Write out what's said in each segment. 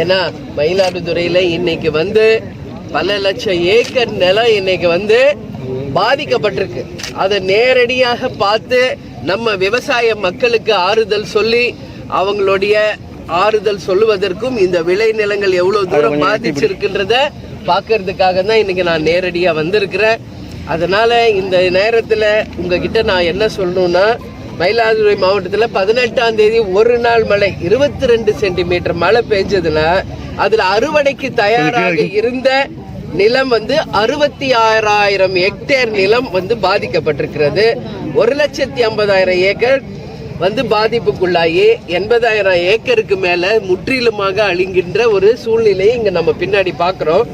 ஏன்னா மயிலாடுதுறையில இன்னைக்கு வந்து பல லட்சம் ஏக்கர் நிலம் இன்னைக்கு வந்து பாதிக்கப்பட்டிருக்கு. அதை நேரடியாக பார்த்து நம்ம விவசாய மக்களுக்கு ஆறுதல் சொல்லி அவங்களுடைய ஆறுதல் சொல்லுவதற்கும் இந்த விளைநிலங்கள் எவ்வளவு தூரம் பாதிச்சிருக்குன்றத பார்க்கறதுக்காக தான் இன்னைக்கு நான் நேரடியாக வந்திருக்கிறேன். அதனால இந்த நேரத்தில் உங்ககிட்ட நான் என்ன சொல்லணும்னா, மயிலாடுதுறை மாவட்டத்தில் 18ஆம் தேதி ஒரு நாள் மழை 22 சென்டிமீட்டர் மழை பெஞ்சதுன்னா அதில் அறுவடைக்கு தயாராக இருந்த நிலம் வந்து 66,000 ஹெக்டேர் நிலம் வந்து பாதிக்கப்பட்டிருக்கிறது. 1,50,000 ஏக்கர் வந்து பாதிப்புக்குள்ளாகி 80,000 ஏக்கருக்கு மேல முற்றிலுமாக அழிகின்ற ஒரு சூழ்நிலையை இங்க நம்ம பின்னாடி பாக்குறோம்.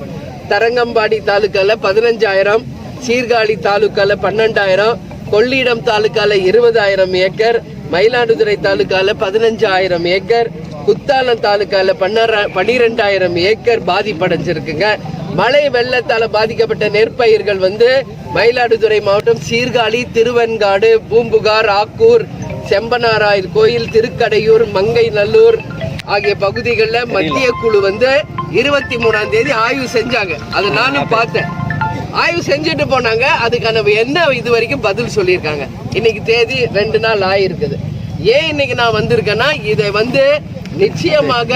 தரங்கம்பாடி தாலுக்கால 15,000, சீர்காழி தாலுக்கால 12,000, கொள்ளிடம் தாலுக்கால 20,000 ஏக்கர், மயிலாடுதுறை தாலுக்கால 15,000 ஏக்கர், குத்தாலம் தாலுக்கால 12,000 ஏக்கர் பாதிப்படைஞ்சிருக்குங்க. மழை வெள்ளத்தால பாதிக்கப்பட்ட நெற்பயிர்கள் வந்து மயிலாடுதுறை மாவட்டம் சீர்காழி, திருவெண்காடு, பூம்புகார், ஆக்கூர், செம்பனாராயர் கோயில், திருக்கடையூர், மங்கை நல்லூர் ஆகிய பகுதிகளில் மத்திய குழு வந்து 23ஆம் தேதி ஆய்வு செஞ்சாங்க. அது நானும் பார்த்தேன். ஆய்வு செஞ்சுட்டு போனாங்க. அதுக்கான என்ன இது வரைக்கும் பதில் சொல்லியிருக்காங்க. இன்னைக்கு தேதி 2 நாள் ஆயிருக்குது. ஏன் இன்னைக்கு நான் வந்திருக்கேன்னா, இதை வந்து நிச்சயமாக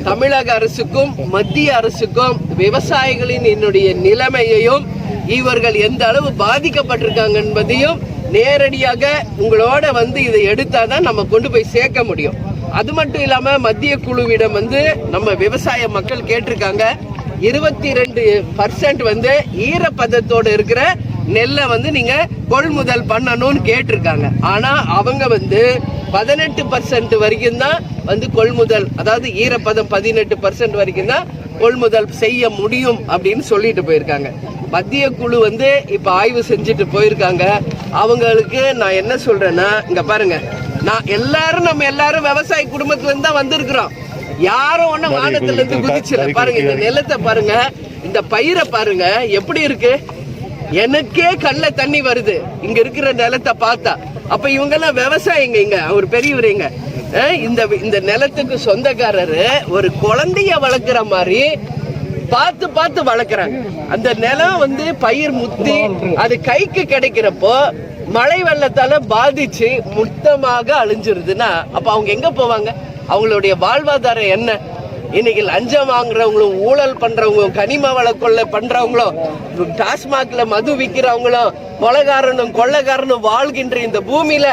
தமிழக அரசுக்கும் மத்திய அரசுக்கும் விவசாயிகளின் என்னுடைய நிலைமையையும் இவர்கள் எந்த அளவு பாதிக்கப்பட்டிருக்காங்க என்பதையும் நேரடியாக உங்களோட வந்து இதை எடுத்தாதான் நம்ம கொண்டு போய் சேர்க்க முடியும். அது மட்டும் இல்லாம மத்திய குழுவிடம் வந்து நம்ம விவசாய மக்கள் கேட்டிருக்காங்க, 22% வந்து ஈரப்பதத்தோடு இருக்கிற நெல்லை வந்து நீங்க கொள்முதல் பண்ணணும்னு கேட்டிருக்காங்க. ஆனா அவங்க வந்து 18% வரைக்கும் தான் வந்து கொள்முதல், அதாவது ஈரப்பதம் 18% வரைக்கும் தான் கொள்முதல் செய்ய முடியும் அப்படின்னு சொல்லிட்டு போயிருக்காங்க. மத்திய குழு வந்து இப்ப ஆய்வு செஞ்சுட்டு போயிருக்காங்க. அவங்களுக்கு நான் என்ன சொல்றேன்னா, இங்க பாருங்க, நம்ம எல்லாரும் விவசாய குடும்பத்துல இருந்து தான் வந்திருக்கிறோம். யாரும் ஒண்ணு வானத்துல இருந்து குதிச்சல. பாருங்க இந்த நிலத்தை பாருங்க, இந்த பயிரை பாருங்க எப்படி இருக்கு. எனக்கே கண்ணுல தண்ணி வருது இங்க இருக்கிற நிலத்தை பார்த்தா. அப்ப இவங்க எல்லாம் விவசாயிங்க. இங்க ஒரு பெரியவருங்க இந்த நிலத்துக்கு சொந்தக்காரரு ஒரு குழந்தைய வளர்க்குற மாதிரி பார்த்து பார்த்து வளர்க்குறாங்க. அந்த நிலம் வந்து பயிர் முத்தி அது கைக்கு கிடைக்கிறப்போ மழை வெள்ளத்தால பாதிச்சு மொத்தமாக அழிஞ்சிருதுன்னா அப்ப அவங்க எங்க போவாங்க? அவங்களுடைய வாழ்வாதாரம் என்ன? இன்னைக்கு லஞ்சம் வாங்குறவங்களும், ஊழல் பண்றவங்களும், கனிம வள கொள்ளை பண்றவங்களும், டாஸ்மாக்ல மது விற்கிறவங்களும், கொள்ளைக்காரனும் வாழ்கின்ற இந்த பூமியில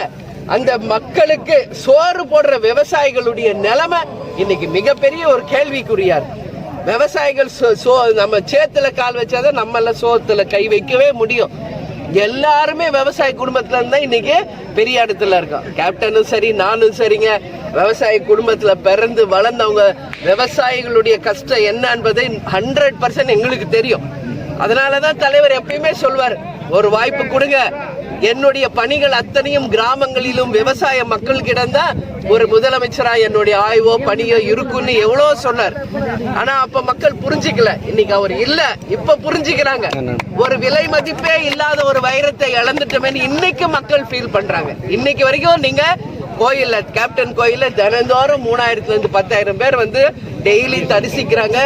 அந்த மக்களுக்கு சோறு போடுற விவசாயிகளுடைய நிலைமை இன்னைக்கு மிகப்பெரிய ஒரு கேள்விக்குறியார். விவசாயிகள் நம்ம சேத்துல கால் வச்சாதான் நம்மள சோத்துல கை வைக்கவே முடியும். எல்லாருமே விவசாய குடும்பத்துல இருந்தா இன்னைக்கு பெரிய இடத்துல இருக்கோம். கேப்டனும் சரி, நானும் சரிங்க, விவசாய குடும்பத்துல பிறந்து வளர்ந்தவங்க. விவசாயிகளுடைய கஷ்டம் என்ன என்பதை 100% எங்களுக்கு தெரியும். அதனாலதான் தலைவர் எப்பயுமே சொல்வார், ஒரு வாய்ப்பு கொடுங்க. என்னுடைய பணிகள் அத்தனையும் கிராமங்களிலும் விவசாய மக்கள்கிடம் தான் ஒரு முதலமைச்சரா என்னுடைய ஆய்வோ பணியோ இருக்குன்னு எவ்வளவு சொன்னார். ஆனா அப்ப மக்கள் புரிஞ்சுக்கல. இன்னைக்கு அவர் இல்ல, இப்ப புரிஞ்சுக்கிறாங்க. ஒரு விலை மதிப்பே இல்லாத ஒரு வைரத்தை இழந்துட்டோமே இன்னைக்கு மக்கள் ஃபீல் பண்றாங்க. இன்னைக்கு வரைக்கும் நீங்க கோயில்ல, கேப்டன் கோயில்ல தினந்தோறும் 3000 இருந்து 10,000 பேர் வந்து டெய்லி தரிசிக்கிறாங்க.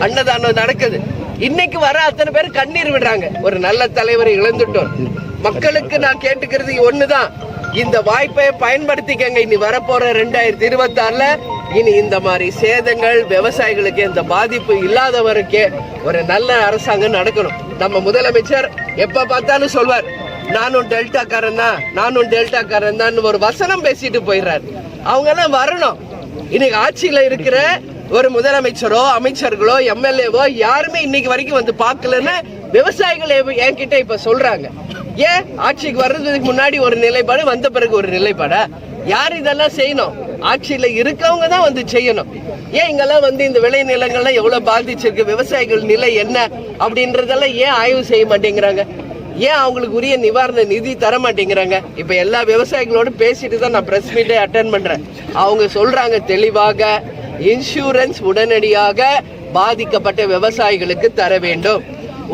அன்னதானம் நடக்குது. இன்னைக்கு வர அத்தனை பேர் கண்ணீர் விடுறாங்க. ஒரு நல்ல தலைவரை இழந்துட்டோம். மக்களுக்கு நான் கேட்டுக்கிறது ஒண்ணுதான், இந்த வாய்ப்பை பயன்படுத்திக்கங்க. இனி வரப்போற 2026ல இனி இந்த மாதிரி சேதங்கள் விவசாயிகளுக்கு இந்த பாதிப்பு இல்லாத வரைக்கும் ஒரு நல்ல அரசாங்கம் நடக்கணும். நம்ம முதலமைச்சர் எப்ப பார்த்தாலும் சொல்வார், நானும் டெல்டாக்காரன் தான் ஒரு வசனம் பேசிட்டு போயிடுறாரு. அவங்க எல்லாம் வரணும். இன்னைக்கு ஆட்சியில இருக்கிற ஒரு முதலமைச்சரோ அமைச்சர்களோ எம்எல்ஏவோ யாருமே இன்னைக்கு வரைக்கும் வந்து பார்க்கலன்னு விவசாயிகள் என்கிட்ட இப்ப சொல்றாங்க. ஏன் ஆட்சிக்கு வர்றதுக்கு முன்னாடி ஒரு நிலைப்பாடு, வந்த பிறகு ஒரு நிலைப்பாடா? யார் இதெல்லாம் செய்யணும்? ஆட்சியில இருக்கவங்க தான் வந்து செய்யணும். ஏன் இங்கெல்லாம் வந்து இந்த விளை நிலங்கள்லாம் எவ்வளவு பாதிச்சிருக்கு, விவசாயிகள் நிலை என்ன அப்படின்றதெல்லாம் ஏன் ஆய்வு செய்ய மாட்டேங்கிறாங்க? ஏன் அவங்களுக்கு உரிய நிவாரண நிதி தர மாட்டேங்கிறாங்க? இப்ப எல்லா விவசாயிகளோட பேசிட்டு தான் நான் பிரஸ் மீட்டை அட்டென்ட் பண்றேன். அவங்க சொல்றாங்க தெளிவாக, இன்சூரன்ஸ் உடனடியாக பாதிக்கப்பட்ட விவசாயிகளுக்கு தர வேண்டும்.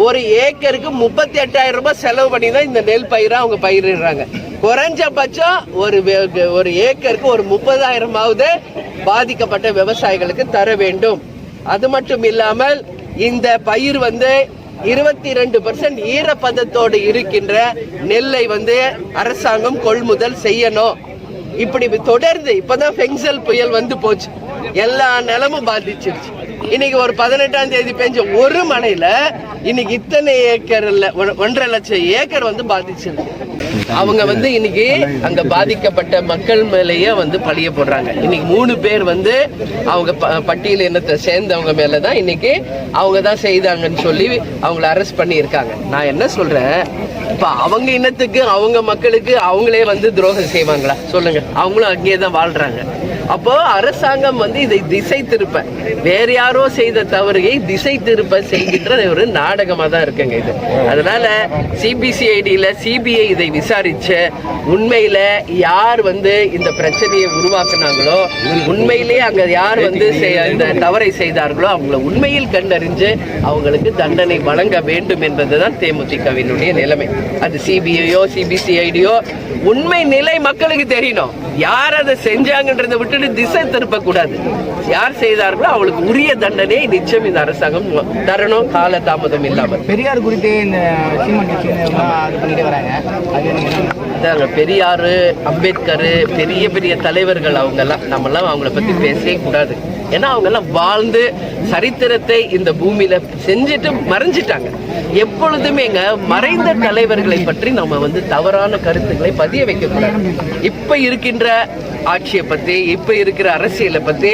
ஒரு ஏக்கருக்கு 38,000 ரூபாய் செலவு பண்ணி தான் இந்த நெல் பயிரை அவங்க பயிரிடுறாங்க. குறைஞ்சபட்சம் ஒரு ஏக்கருக்கு ஒரு 30,000 பாதிக்கப்பட்ட விவசாயிகளுக்கு தர வேண்டும். அது மட்டும் இல்லாமல் இந்த பயிர் வந்து 22% ஈரப்பதத்தோடு இருக்கின்ற நெல்லை வந்து அரசாங்கம் கொள்முதல் செய்யணும். இப்படி தொடர்ந்து இப்பதான் பெங்சல் புயல் வந்து போச்சு, எல்லா நிலமும் பாதிச்சிருச்சு. இன்னைக்கு ஒரு 18ஆம் தேதி பெஞ்ச ஒரு மழையில இன்னைக்கு இத்தனை ஏக்கர் இல்ல 1.5 லட்சம் ஏக்கர் வந்து பாதிச்சிருக்கு. அவங்க வந்து இன்னைக்கு அங்க பாதிக்கப்பட்ட மக்கள் மேலேயே வந்து பழிய போடுறாங்க. இன்னைக்கு 3 பேர் வந்து அவங்க பட்டியல் இனத்தை சேர்ந்தவங்க மேலதான் இன்னைக்கு அவங்க தான் செய்தாங்கன்னு சொல்லி அவங்கள அரெஸ்ட் பண்ணி இருக்காங்க. நான் என்ன சொல்றேன், இப்ப அவங்க இனத்துக்கு அவங்க மக்களுக்கு அவங்களே வந்து துரோகம் செய்வாங்களா சொல்லுங்க? அவங்களும் அங்கேயே தான் வாழ்றாங்க. அப்போ அரசாங்கம் வந்து இதை திசை திருப்ப, வேற யாரோ செய்த தவறுகளை திசை திருப்ப செய்கின்ற ஒரு நாடகமா தான் இருக்குங்க இது. அதனால சிபிசிஐடியில சிபிஐ இதை விசாரிச்ச உண்மையில யார் வந்து இந்த பிரச்சனையை உருவாக்குனாங்களோ, உண்மையிலேயே அங்க யார் வந்து இந்த தவறை செய்தார்களோ அவங்கள உண்மையில் கண்டறிஞ்சு அவங்களுக்கு தண்டனை வழங்க வேண்டும் என்பதுதான் தேமுதிகவினுடைய நிலைமை. அது சிபிஐயோ சிபிசிஐடியோ உண்மை நிலை மக்களுக்கு தெரியணும். யார் அதை செஞ்சாங்கன்றதை விட்டுட்டு திசை திருப்ப கூடாது. யார் செய்தார்களோ அவங்களுக்கு உரிய தண்டனையை நிச்சயம் இந்த அரசாங்கம் தரணும், கால தாமதம் இல்லாமல். பெரியார் குறித்து இந்த பெரியார், அம்பேத்கர், பெரிய பெரிய தலைவர்கள் அவங்கெல்லாம், நம்மெல்லாம் அவங்கள பத்தி பேசவே கூடாது. ஏன்னா அவங்க எல்லாம் வாழ்ந்து சரித்திரத்தை இந்த பூமியில செஞ்சுட்டு மறைஞ்சிட்டாங்க. எப்பொழுதுமேங்க மறைந்த தலைவர்களை பற்றி நம்ம வந்து தவறான கருத்துக்களை பதிய வைக்க கூடாது. இப்ப இருக்கின்ற ஆட்சியை பத்தி, இப்ப இருக்கிற அரசியலை பத்தி,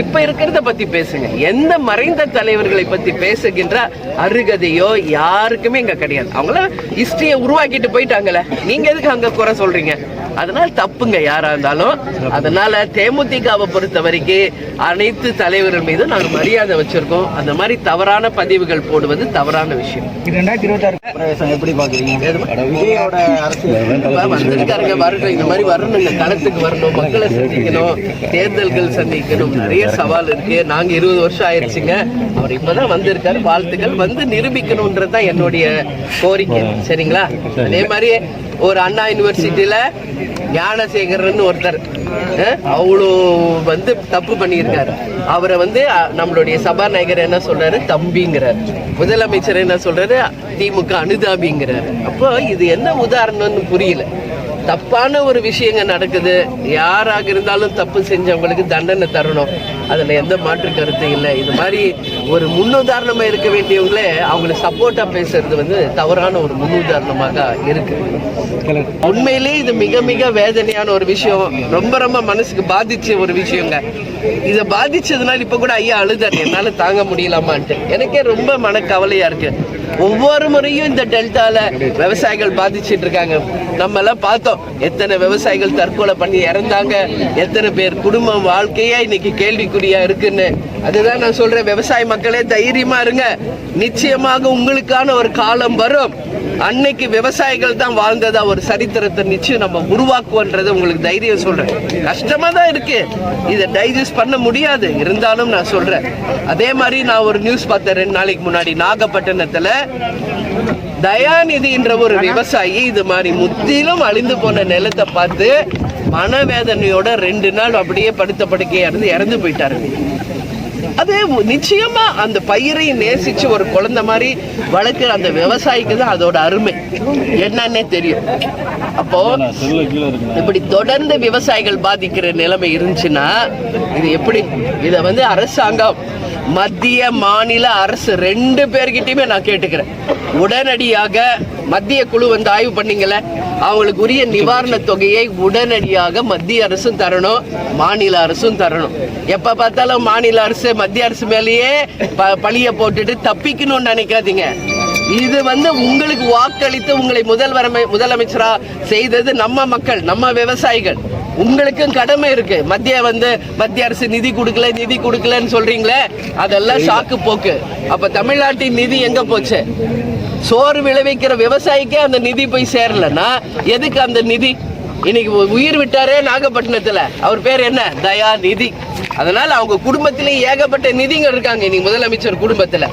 இப்ப இருக்கிறத பத்தி பேசுங்க. எந்த மறைந்த தலைவர்களை பத்தி பேசுகின்ற அருகதையோ யாருக்குமே இங்க கிடையாது. அவங்கள ஹிஸ்டரியை உருவாக்கிட்டு போயிட்டாங்கல்ல, நீங்க எதுக்கு அங்க குறை சொல்றீங்க? அதனால தப்புங்க யாரா இருந்தாலும். அதனால தேமுதிகவை பொறுத்த வரைக்கும் அனைத்து தலைவர்கள் மீது நாங்கள் மரியாதை வச்சிருக்கோம். அந்த மாதிரி தவறான பதிவுகள் போடுவது தவறான விஷயம். 2026 எப்படி பாக்குறீங்க? வந்திருக்காருங்க, வரணும், இந்த மாதிரி வரணுங்க, களத்துக்கு வரணும், மக்களை சந்திக்கணும், தேர்தல்கள் சந்திக்கணும், நிறைய சவால் இருக்கு. நாங்க 20 வருஷம் ஆயிடுச்சுங்க, அவர் இப்பதான் வந்திருக்காரு. வாழ்த்துக்கள், வந்து நிரூபிக்கணும்ன்றதுதான் என்னுடைய கோரிக்கை. சரிங்களா? அதே மாதிரி ஒரு அண்ணா யூனிவர்சிட்டியில ஞானசேகரன் ஒருத்தர் அவ்வளோ வந்து தப்பு பண்ணியிருக்காரு. அவரை வந்து நம்மளுடைய சபாநாயகர் என்ன சொல்றாரு, தம்பிங்கிறார். முதலமைச்சர் என்ன சொல்றாரு, திமுக அனுதாபிங்கிறாரு. அப்போ இது என்ன உதாரணம்னு புரியல. தப்பான ஒரு விஷயங்க நடக்குது, யாராக இருந்தாலும் தப்பு செஞ்சவங்களுக்கு தண்டனை தரணும், அதுல எந்த மாற்று கருத்து இல்லை. இது மாதிரி ஒரு முன்னுதாரணமா இருக்க வேண்டியவங்களே அவங்களை சப்போர்ட்டா பேசுறது வந்து தவறான ஒரு முன்னுதாரணமாக இருக்கு. உண்மையிலே இது மிக மிக வேதனையான ஒரு விஷயம், ரொம்ப ரொம்ப மனசுக்கு பாதிச்ச ஒரு விஷயங்க. இதை பாதிச்சதுனால இப்ப கூட ஐயா அழுதாரு, என்னால தாங்க முடியலாமான்ட்டு. எனக்கே ரொம்ப மனக்கவலையா இருக்கு. ஒவ்வொரு முறையும் இந்த டெல்டால விவசாயிகள் பாதிச்சுட்டு இருக்காங்க. நம்ம எல்லாம் பார்த்தோம் எத்தனை விவசாயிகள் தற்கொலை பண்ணி இறந்தாங்க, எத்தனை பேர் குடும்பம் வாழ்க்கையே இன்னைக்கு கேள்விக்குறியா இருக்குன்னு. அதுதான் நான் சொல்றேன், விவசாய மக்களே தைரியமா இருங்க, நிச்சயமாக உங்களுக்கான ஒரு காலம் வரும். அன்னைக்கு விவசாயிகள் தான் வாழ்ந்ததா ஒரு சரித்திரத்தை நிச்சயம் நம்ம உருவாக்குவோன்றது உங்களுக்கு தைரியம் சொல்றேன். கஷ்டமா தான் இருக்கு, இதை டைஜஸ்ட் பண்ண முடியாது, இருந்தாலும் நான் சொல்றேன். அதே மாதிரி நான் ஒரு நியூஸ் பார்த்தேன் 2 நாளைக்கு முன்னாடி, நாகப்பட்டினத்துல தயாநிதி என்ற ஒரு விவசாயி இது மாதிரி முற்றிலும் அழிந்து போன நிலத்தை பார்த்து மனவேதனையோட 2 நாள் அப்படியே படுத்த படுக்கையா இருந்து இறந்து போயிட்டாரு. அது நிச்சயமா அந்த பயிரை நேசிச்சு ஒரு குழந்தை மாதிரி வளர்க்குற அந்த விவசாயிக்கு தான் அதோட அருமை என்னன்னே தெரியும். அப்போ இப்படி தொடர்ந்து விவசாயிகள் பாதிக்கிற நிலைமை இருந்துச்சுன்னா இது எப்படி? இதை வந்து அரசாங்கம், மத்திய மாநில அரசு 2 பேர்கிட்டயுமே நான் கேட்டுக்கிறேன், உடனடியாக மத்திய குழு வந்து ஆய்வு பண்ணீங்கல்ல, அவங்களுக்கு உரிய நிவாரண தொகையை உடனடியாக மத்திய அரசும் தரணும், மாநில அரசும் தரணும். எப்ப பார்த்தாலும் மாநில அரசு மத்திய அரசு மேலேயே பழிய போட்டுட்டு தப்பிக்கணும்னு நினைக்காதீங்க. இது வந்து உங்களுக்கு வாக்களித்து உங்களை முதலமைச்சரா செய்தது நம்ம மக்கள், நம்ம விவசாயிகள். உங்களுக்கும் கடமை இருக்கு. மத்திய அரசு நிதி கொடுக்கலன்னு சொல்றீங்களே, அதெல்லாம் சாக்கு போக்கு. அப்ப தமிழ்நாட்டின் நிதி எங்க போச்சு? சோறு விளைவிக்கிற விவசாயிக்கே அந்த நிதி போய் சேரலன்னா எதுக்கு அந்த நிதி? இன்னைக்கு உயிர் விட்டாரே நாகப்பட்டினத்துல, அவர் பேர் என்ன? தயாநிதி. அதனால அவங்க குடும்பத்திலே ஏகப்பட்ட நிதிங்க இருக்காங்க. இன்னைக்கு முதலமைச்சர் குடும்பத்துல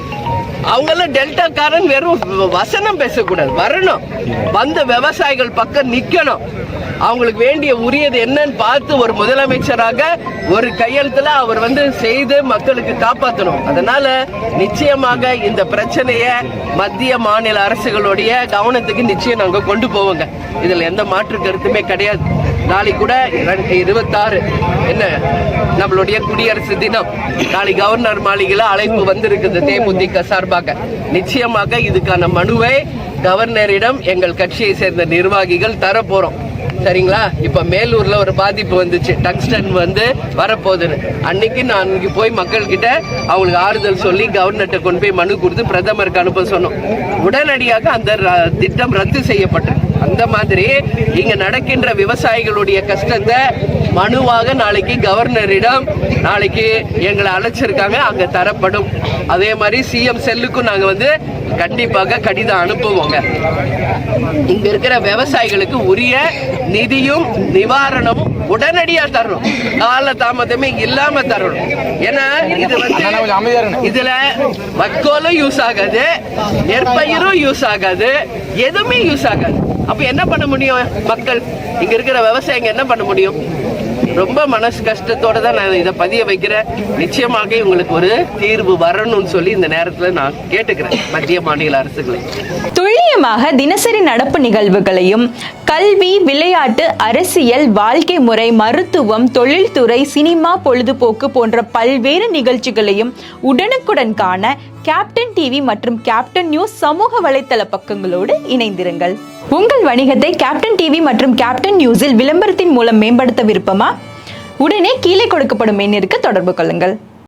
அவங்க எல்லாம் டெல்டாக்காரன் வெறும் வசனம் பேசக்கூடாது, வரணும், வந்த விவசாயிகள் பக்கம் நிக்கணும். அவங்களுக்கு வேண்டிய உரியது என்னன்னு பார்த்து ஒரு முதலமைச்சராக ஒரு கையெழுத்துல அவர் வந்து செய்து மக்களுக்கு காப்பாற்றணும். அதனால நிச்சயமாக இந்த பிரச்சனையை மத்திய மாநில அரசுகளுடைய கவனத்துக்கு நிச்சயம் நாங்க கொண்டு போவோங்க. இதுல எந்த மாற்று கருத்துமே கிடையாது. நாளைக்கு கூட 26 என்ன நம்மளுடைய குடியரசு தினம், நாளைக்கு கவர்னர் மாளிகையில அழைப்பு வந்திருக்குது தேமுதிக சார்பாக. நிச்சயமாக இதுக்கான மனுவை கவர்னரிடம் எங்கள் கட்சியை சேர்ந்த நிர்வாகிகள் தர போறோம். சரிங்களா? இப்ப மேலூர்ல ஒரு பாதிப்பு வந்துச்சு, டங்ஸ்டன் வந்து வரப்போகுதுன்னு. அன்னைக்கு நான் போய் மக்கள் கிட்ட அவங்களுக்கு ஆறுதல் சொல்லி கவர்னர்கிட்ட கொண்டு போய் மனு கொடுத்து பிரதமருக்கு அனுப்ப சொன்னோம். உடனடியாக அந்த திட்டம் ரத்து செய்யப்பட்டது. அந்த மாதிரி இங்க நடக்கின்ற விவசாயிகளுடைய கஷ்டத்தை மனுவாக நாளைக்கு கவர்னரிடம் நாளைக்கு எங்களை அழைச்சிருக்காங்க, அங்க தரப்படும். அதே மாதிரி சிஎம் செல்லுக்கும் நாங்க வந்து கண்டிப்பாக கடிதம் அனுப்புவோங்க. இங்க இருக்கிற விவசாயிகளுக்கு உரிய நிதியும் நிவாரணமும் உடனடியா தரணும், கால தாமதமே இல்லாம தரணும். ஏன்னா இது வந்து இதுல வைக்கோலும் யூஸ் ஆகாது, நெற்பயிரும் யூஸ் ஆகாது, எதுவுமே யூஸ் ஆகாது. அப்ப என்ன பண்ண முடியும் மக்கள், இங்க இருக்கிற விவசாயிங்க என்ன பண்ண முடியும்? ரொம்ப மனசு கஷ்டத்தோட தான் நான் இதை பதிய வைக்கிறேன். நிச்சயமாக இவங்களுக்கு ஒரு தீர்வு வரணும்னு சொல்லி இந்த நேரத்தில் நான் கேட்டுக்கிறேன் மத்திய மாநில அரசுகளை. துல்லியமாக தினசரி நடப்பு நிகழ்வுகளையும் கல்வி, விளையாட்டு, அரசியல், வாழ்க்கை முறை, மருத்துவம், தொழில்துறை, சினிமா, பொழுதுபோக்கு போன்ற பல்வேறு நிகழ்ச்சிகளையும் உடனுக்குடன் காண கேப்டன் டிவி மற்றும் கேப்டன் நியூஸ் சமூக வலைத்தள பக்கங்களோடு இணைந்திருங்கள். உங்கள் வணிகத்தை கேப்டன் டிவி மற்றும் கேப்டன் நியூஸில் விளம்பரத்தின் மூலம் மேம்படுத்த விருப்பமா? உடனே கீழே கொடுக்கப்படும் எண்ணிற்கு தொடர்பு கொள்ளுங்கள்.